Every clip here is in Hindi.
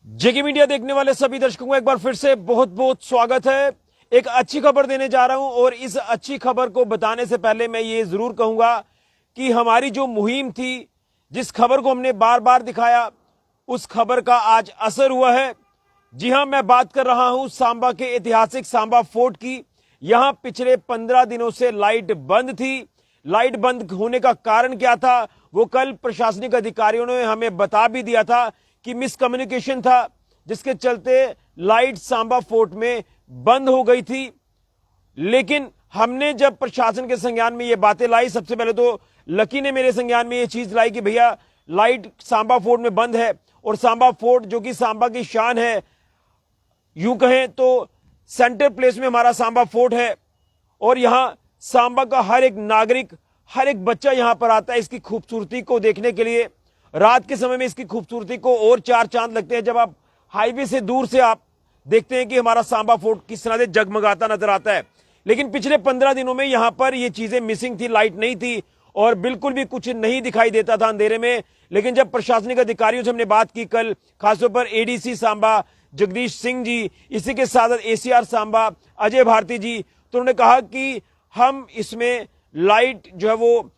जेके मीडिया देखने वाले सभी दर्शकों को एक बार फिर से बहुत बहुत स्वागत है। एक अच्छी खबर देने जा रहा हूं और इस अच्छी खबर को बताने से पहले मैं ये जरूर कहूंगा कि हमारी जो मुहिम थी, जिस खबर को हमने बार बार दिखाया, उस खबर का आज असर हुआ है। जी हां, मैं बात कर रहा हूं सांबा के ऐतिहासिक सांबा फोर्ट की। यहां पिछले 15 दिनों से लाइट बंद थी। लाइट बंद होने का कारण क्या था, वो कल प्रशासनिक अधिकारियों ने हमें बता भी दिया था कि मिसकम्युनिकेशन था, जिसके चलते लाइट सांबा फोर्ट में बंद हो गई थी। लेकिन हमने जब प्रशासन के संज्ञान में ये बातें लाई, सबसे पहले तो लकी ने मेरे संज्ञान में ये चीज लाई कि भैया लाइट सांबा फोर्ट में बंद है, और सांबा फोर्ट जो कि सांबा की शान है, यूं कहें तो सेंटर प्लेस में हमारा सांबा फोर्ट है, और यहां सांबा का हर एक नागरिक, हर एक बच्चा यहां पर आता है इसकी खूबसूरती को देखने के लिए। रात के समय में इसकी खूबसूरती को और चार चांद लगते हैं जब आप हाईवे से दूर से आप देखते हैं कि हमारा सांबा फोर्ट किस तरह से जगमगाता नजर आता है। लेकिन पिछले 15 दिनों में यहां पर ये चीजें मिसिंग थी, लाइट नहीं थी और बिल्कुल भी कुछ नहीं दिखाई देता था अंधेरे में। लेकिन जब प्रशासनिक अधिकारियों से हमने बात की कल, खासतौर पर एडीसी सांबा जगदीश सिंह जी, इसी के साथ एसीआर सांबा अजय भारती जी, तो उन्होंने कहा कि हम इसमें लाइट जो है वो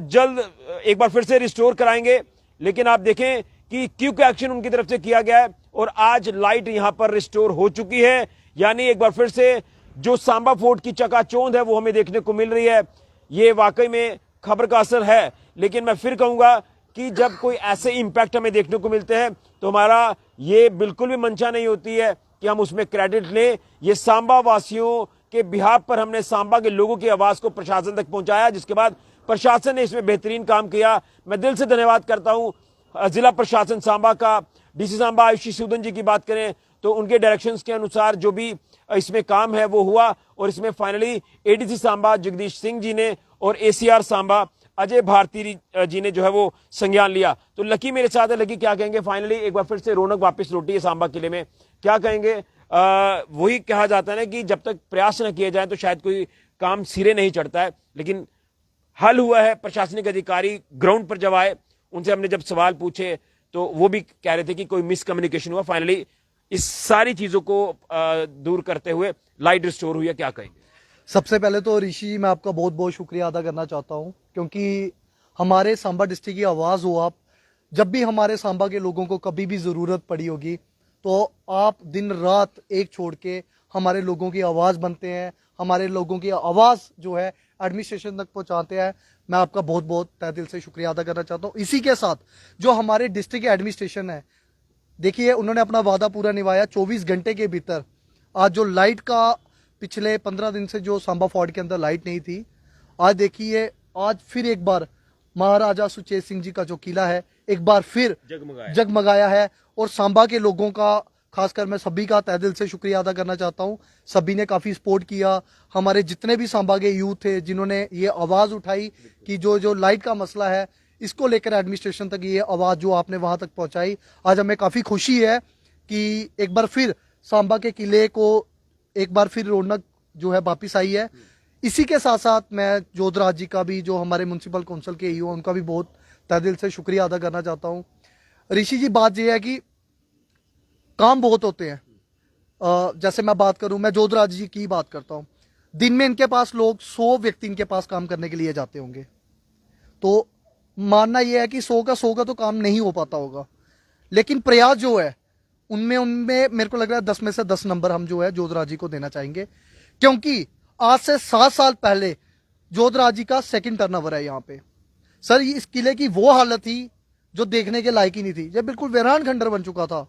जल्द एक बार फिर से रिस्टोर कराएंगे। लेकिन आप देखें कि क्विक एक्शन उनकी तरफ से किया गया है और आज लाइट यहां पर रिस्टोर हो चुकी है। यानी एक बार फिर से जो सांबा फोर्ट की चकाचौंध है वो हमें देखने को मिल रही है। ये वाकई में खबर का असर है। लेकिन मैं फिर कहूंगा कि जब कोई ऐसे इंपैक्ट हमें देखने को मिलते हैं तो हमारा ये बिल्कुल भी मंशा नहीं होती है कि हम उसमें क्रेडिट लें। ये सांबा वासियों के बिहाफ पर हमने सांबा के लोगों की आवाज को प्रशासन तक पहुंचाया, जिसके बाद प्रशासन ने इसमें बेहतरीन काम किया। मैं दिल से धन्यवाद करता हूं जिला प्रशासन सांबा का। डीसी सांबा आयुषी सूदन जी की बात करें तो उनके डायरेक्शंस के अनुसार जो भी इसमें काम है वो हुआ, और इसमें फाइनली एडीसी सांबा जगदीश सिंह जी ने और एसीआर सांबा अजय भारती जी ने जो है वो संज्ञान लिया। तो लकी मेरे साथ है। लकी, क्या कहेंगे? फाइनली एक बार फिर से रौनक वापस लौटी है सांबा किले में, क्या कहेंगे? वही कहा जाता है ना कि जब तक प्रयास न किए जाए तो शायद कोई काम सिरे नहीं चढ़ता है। लेकिन हल हुआ है। प्रशासनिक अधिकारी ग्राउंड पर जब आए, उनसे हमने जब सवाल पूछे तो वो भी कह रहे थे कि कोई मिसकम्युनिकेशन हुआ। फाइनली इस सारी चीजों को दूर करते हुए लाइट रिस्टोर हुई है, क्या कहेंगे? सबसे पहले तो ऋषि, मैं आपका बहुत बहुत शुक्रिया अदा करना चाहता हूं, क्योंकि हमारे सांबा डिस्ट्रिक्ट की आवाज़ हो आप। जब भी हमारे सांबा के लोगों को कभी भी ज़रूरत पड़ी होगी तो आप दिन रात एक छोड़ के हमारे लोगों की आवाज़ बनते हैं, हमारे लोगों की आवाज़ जो है एडमिनिस्ट्रेशन तक पहुंचाते हैं। मैं आपका बहुत बहुत तहे दिल से शुक्रिया अदा करना चाहता हूँ। इसी के साथ जो हमारे डिस्ट्रिक्ट एडमिनिस्ट्रेशन है, देखिए उन्होंने अपना वादा पूरा निभाया। 24 घंटे के भीतर आज जो लाइट का, पिछले 15 दिन से जो सांबा फोर्ट के अंदर लाइट नहीं थी, आज देखिए आज फिर एक बार महाराजा सुचेत सिंह जी का जो किला है एक बार फिर जगमगाया है। और सांबा के लोगों का, खासकर मैं सभी का तहे दिल से शुक्रिया अदा करना चाहता हूँ। सभी ने काफ़ी सपोर्ट किया। हमारे जितने भी सांबा के यूथ थे जिन्होंने ये आवाज़ उठाई कि जो लाइट का मसला है इसको लेकर एडमिनिस्ट्रेशन तक ये आवाज़ जो आपने वहाँ तक पहुँचाई, आज हमें काफ़ी खुशी है कि एक बार फिर सांबा के किले को एक बार फिर रौनक जो है वापिस आई है। इसी के साथ साथ मैं जोधराज जी का भी, जो हमारे म्यूनसिपल काउंसिल के ईओ, उनका भी बहुत तहे दिल से शुक्रिया अदा करना चाहता हूँ। ऋषि जी, बात यह है कि काम बहुत होते हैं। जैसे मैं बात करूं, मैं जोधराज जी की बात करता हूं, दिन में इनके पास लोग 100 व्यक्ति इनके पास काम करने के लिए जाते होंगे। तो मानना यह है कि 100 का तो काम नहीं हो पाता होगा, लेकिन प्रयास जो है उनमें मेरे को लग रहा है 10 में से 10 नंबर हम जो है जोधराज जी को देना चाहेंगे। क्योंकि आज से 7 साल पहले जोधराज जी का सेकंड टर्नओवर है यहाँ पे। सर, इस किले की वो हालत थी जो देखने के लायक ही नहीं थी। ये बिल्कुल वीरान खंडर बन चुका था।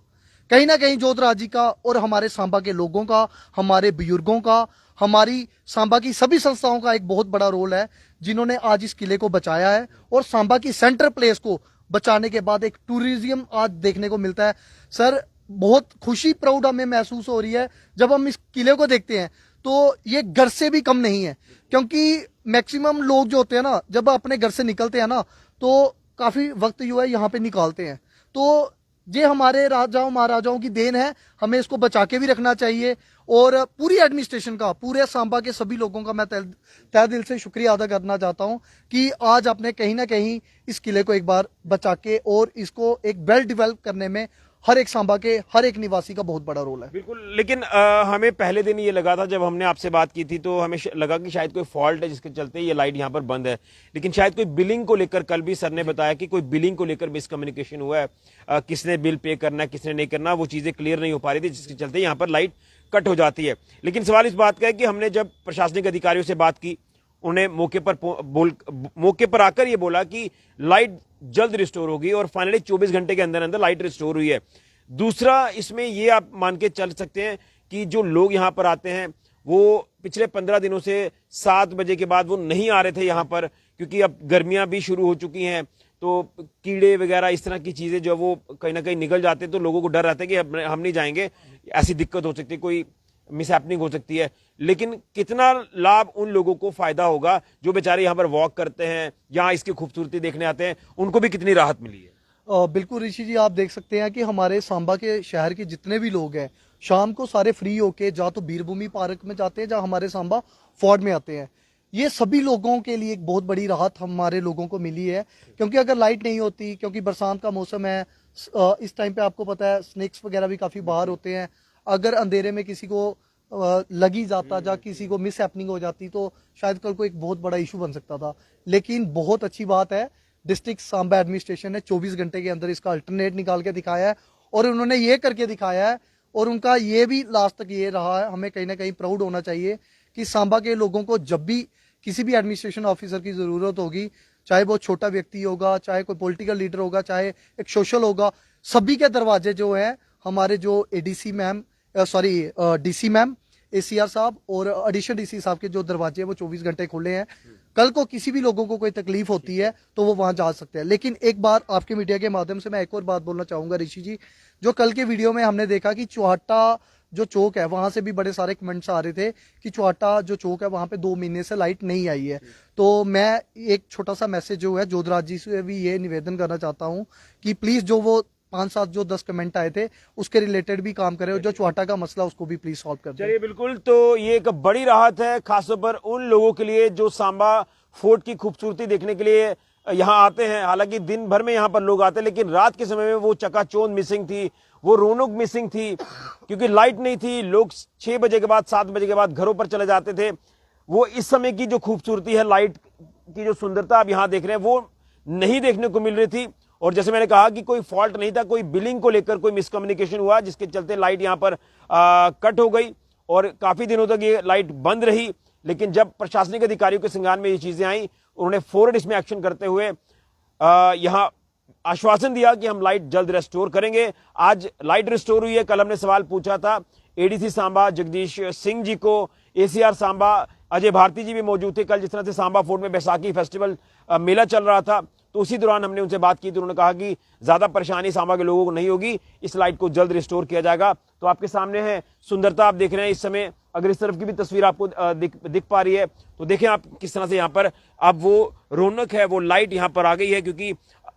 कहीं ना कहीं जोधराज जी का और हमारे सांबा के लोगों का, हमारे बुजुर्गों का, हमारी सांबा की सभी संस्थाओं का एक बहुत बड़ा रोल है, जिन्होंने आज इस किले को बचाया है। और सांबा की सेंटर प्लेस को बचाने के बाद एक टूरिज्म आज देखने को मिलता है। सर, बहुत खुशी, प्राउड हमें महसूस हो रही है जब हम इस किले को देखते हैं। तो ये घर से भी कम नहीं है, क्योंकि मैक्सिमम लोग जो होते हैं ना, जब अपने घर से निकलते हैं ना तो काफ़ी वक्त जो है यहाँ पे निकालते हैं। तो ये हमारे राजाओं महाराजाओं की देन है, हमें इसको बचा के भी रखना चाहिए। और पूरी एडमिनिस्ट्रेशन का, पूरे सांबा के सभी लोगों का मैं तहे दिल से शुक्रिया अदा करना चाहता हूं कि आज आपने कहीं ना कहीं इस किले को एक बार बचा के और इसको एक वेल डेवलप करने में हर एक सांबा के हर एक निवासी का बहुत बड़ा रोल है। बिल्कुल, लेकिन हमें पहले दिन ये लगा था जब हमने आपसे बात की थी तो हमें लगा कि शायद कोई फॉल्ट है जिसके चलते ये लाइट यहाँ पर बंद है, लेकिन शायद कोई बिलिंग को लेकर, कल भी सर ने बताया कि कोई बिलिंग को लेकर मिसकम्युनिकेशन हुआ है, किसने बिल पे करना है किसने नहीं करना, वो चीजें क्लियर नहीं हो पा रही थी जिसके चलते यहाँ पर लाइट कट हो जाती है। लेकिन सवाल इस बात का है कि हमने जब प्रशासनिक अधिकारियों से बात की, उन्हें मौके पर आकर ये बोला कि लाइट जल्द रिस्टोर होगी और फाइनली 24 घंटे के अंदर अंदर लाइट रिस्टोर हुई है। दूसरा, इसमें ये आप मान के चल सकते हैं कि जो लोग यहां पर आते हैं वो पिछले 15 दिनों से 7 बजे के बाद वो नहीं आ रहे थे यहां पर, क्योंकि अब गर्मियां भी शुरू हो चुकी हैं तो कीड़े वगैरह इस तरह की चीजें जो वो कहीं ना कहीं निकल जाते हैं, तो लोगों को डर रहता है कि हम नहीं जाएंगे, ऐसी दिक्कत हो सकती है, कोई मिसहैपनिंग हो सकती है। लेकिन कितना लाभ उन लोगों को फायदा होगा जो बेचारे यहाँ पर वॉक करते हैं, यहाँ इसकी खूबसूरती देखने आते हैं, उनको भी कितनी राहत मिली है। बिल्कुल ऋषि जी, आप देख सकते हैं कि हमारे सांबा के शहर के जितने भी लोग हैं शाम को सारे फ्री होके जा तो बीरभूमि पार्क में जाते हैं, जहाँ हमारे सांबा फोर्ट में आते हैं। ये सभी लोगों के लिए एक बहुत बड़ी राहत हमारे लोगों को मिली है, क्योंकि अगर लाइट नहीं होती, क्योंकि बरसात का मौसम है, इस टाइम पे आपको पता है स्नेक्स वगैरह भी काफ़ी बाहर होते हैं, अगर अंधेरे में किसी को लगी जाता या किसी को मिस हैपनिंग हो जाती तो शायद कल को एक बहुत बड़ा इशू बन सकता था। लेकिन बहुत अच्छी बात है, डिस्ट्रिक्ट सांबा एडमिनिस्ट्रेशन ने 24 घंटे के अंदर इसका अल्टरनेट निकाल के दिखाया है और उन्होंने ये करके दिखाया है, और उनका ये भी लास्ट तक ये रहा है। हमें कहीं ना कहीं प्राउड होना चाहिए कि सांबा के लोगों को जब भी किसी भी एडमिनिस्ट्रेशन ऑफिसर की जरूरत होगी, चाहे वो छोटा व्यक्ति होगा, चाहे कोई पॉलिटिकल लीडर होगा, चाहे एक सोशल होगा, सभी के दरवाजे जो है हमारे जो ADC ma'am DC ma'am, ACR साहब और एडिशनल डीसी साहब के जो दरवाजे हैं वो 24 घंटे खुले हैं। कल को किसी भी लोगों को कोई तकलीफ होती है तो वो वहां जा सकते हैं। लेकिन एक बार आपके मीडिया के माध्यम से मैं एक और बात बोलना चाहूंगा ऋषि जी, जो कल के वीडियो में हमने देखा कि चौहाटा जो चौक है वहां से भी बड़े सारे कमेंट्स आ रहे थे कि चौहाटा जो चौक है वहां पे 2 महीने से लाइट नहीं आई है। तो मैं एक छोटा सा मैसेज जो है जोधराज जी से भी ये निवेदन करना चाहता हूँ कि प्लीज जो वो 5-7 जो 10 कमेंट आए थे उसके रिलेटेड भी काम करें और जो चौहाटा का मसला उसको भी प्लीज सॉल्व कर दें। चलिए, बिल्कुल, तो ये एक बड़ी राहत है खासतौर पर उन लोगों के लिए जो सांबा फोर्ट की खूबसूरती देखने के लिए यहाँ आते हैं। हालांकि दिन भर में यहाँ पर लोग आते हैं, लेकिन रात के समय में वो चकाचौंध मिसिंग थी, वो रौनक मिसिंग थी, क्योंकि लाइट नहीं थी। लोग 6 बजे के बाद 7 बजे के बाद घरों पर चले जाते थे। वो इस समय की जो खूबसूरती है, लाइट की जो सुंदरता आप यहाँ देख रहे हैं, वो नहीं देखने को मिल रही थी। और जैसे मैंने कहा कि कोई फॉल्ट नहीं था, कोई बिलिंग को लेकर कोई मिसकम्युनिकेशन हुआ जिसके चलते लाइट यहाँ पर कट हो गई और काफी दिनों तक ये लाइट बंद रही। लेकिन जब प्रशासनिक अधिकारियों के संज्ञान में ये चीजें आई, उन्होंने फौरन इसमें एक्शन करते हुए यहाँ आश्वासन दिया कि हम लाइट जल्द रेस्टोर करेंगे। आज लाइट रिस्टोर हुई है। कल हमने सवाल पूछा था एडीसी सांबा जगदीश सिंह जी को, एसीआर सांबा अजय भारती जी भी मौजूद थे। कल जिस तरह से सांबा फोर्ट में बैसाखी फेस्टिवल मेला चल रहा था, तो उसी दौरान हमने उनसे बात की तो उन्होंने कहा कि ज्यादा परेशानी सांबा के लोगों को नहीं होगी, इस लाइट को जल्द रिस्टोर किया जाएगा। तो आपके सामने है सुंदरता, आप देख रहे हैं इस समय। अगर इस तरफ की भी तस्वीर आपको दिख पा रही है तो देखें आप किस तरह से यहाँ पर अब वो रौनक है, वो लाइट यहाँ पर आ गई है। क्योंकि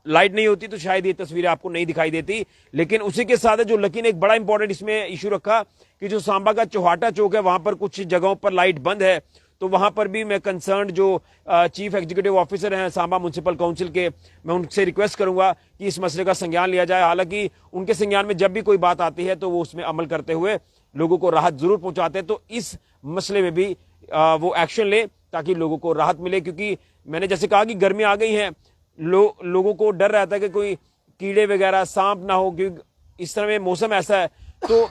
लाइट नहीं होती तो शायद ये तस्वीरें आपको नहीं दिखाई देती। लेकिन उसी के साथ जो लकी ने एक बड़ा इंपॉर्टेंट इसमें इशू रखा कि जो सांबा का चौहाटा चौक है वहां पर कुछ जगहों पर लाइट बंद है, तो वहां पर भी मैं कंसर्न जो चीफ एग्जीक्यूटिव ऑफिसर हैं सांबा म्युनिसिपल काउंसिल के, मैं उनसे रिक्वेस्ट करूंगा कि इस मसले का संज्ञान लिया जाए। हालांकि उनके संज्ञान में जब भी कोई बात आती है तो वो उसमें अमल करते हुए लोगों को राहत जरूर पहुंचाते हैं। तो इस मसले में भी वो एक्शन ले ताकि लोगों को राहत मिले। क्योंकि मैंने जैसे कहा कि गर्मी आ गई है, लोगों को डर रहता है कि कोई कीड़े वगैरह सांप ना हो, क्योंकि इस तरह में मौसम ऐसा है तो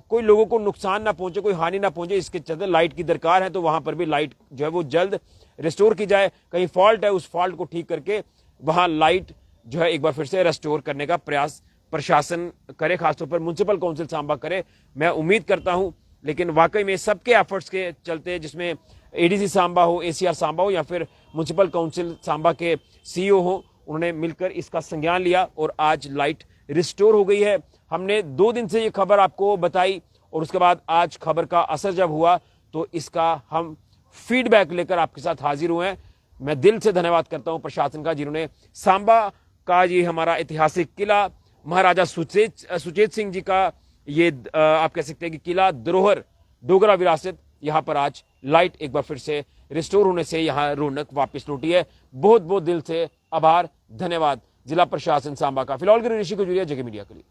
कोई लोगों को नुकसान ना पहुंचे, कोई हानि ना पहुंचे, इसके चलते लाइट की दरकार है। तो वहां पर भी लाइट जो है वो जल्द रिस्टोर की जाए। कहीं फॉल्ट है, उस फॉल्ट को ठीक करके वहां लाइट जो है एक बार फिर से रिस्टोर करने का प्रयास प्रशासन करे, खासतौर पर म्युनिसिपल काउंसिल सांबा करे, मैं उम्मीद करता हूं। लेकिन वाकई में सबके एफर्ट्स के चलते, जिसमें एडीसी सांबा हो, एसीआर सांबा हो या फिर म्युनिसिपल काउंसिल सांबा के सीईओ हो, उन्होंने मिलकर इसका संज्ञान लिया और आज लाइट रिस्टोर हो गई है। हमने 2 दिन से ये खबर आपको बताई और उसके बाद आज खबर का असर जब हुआ तो इसका हम फीडबैक लेकर आपके साथ हाजिर हुए हैं। मैं दिल से धन्यवाद करता हूं प्रशासन का, जिन्होंने सांबा का ये हमारा ऐतिहासिक किला, महाराजा सुचेत सिंह जी का ये आप कह सकते हैं कि किला धरोहर डोगरा विरासत, यहाँ पर आज लाइट एक बार फिर से रिस्टोर होने से यहाँ रौनक वापस लौटी है। बहुत बहुत दिल से आभार, धन्यवाद जिला प्रशासन सांबा का। फिलहाल के ऋषि को जुड़िया जगह मीडिया के लिए।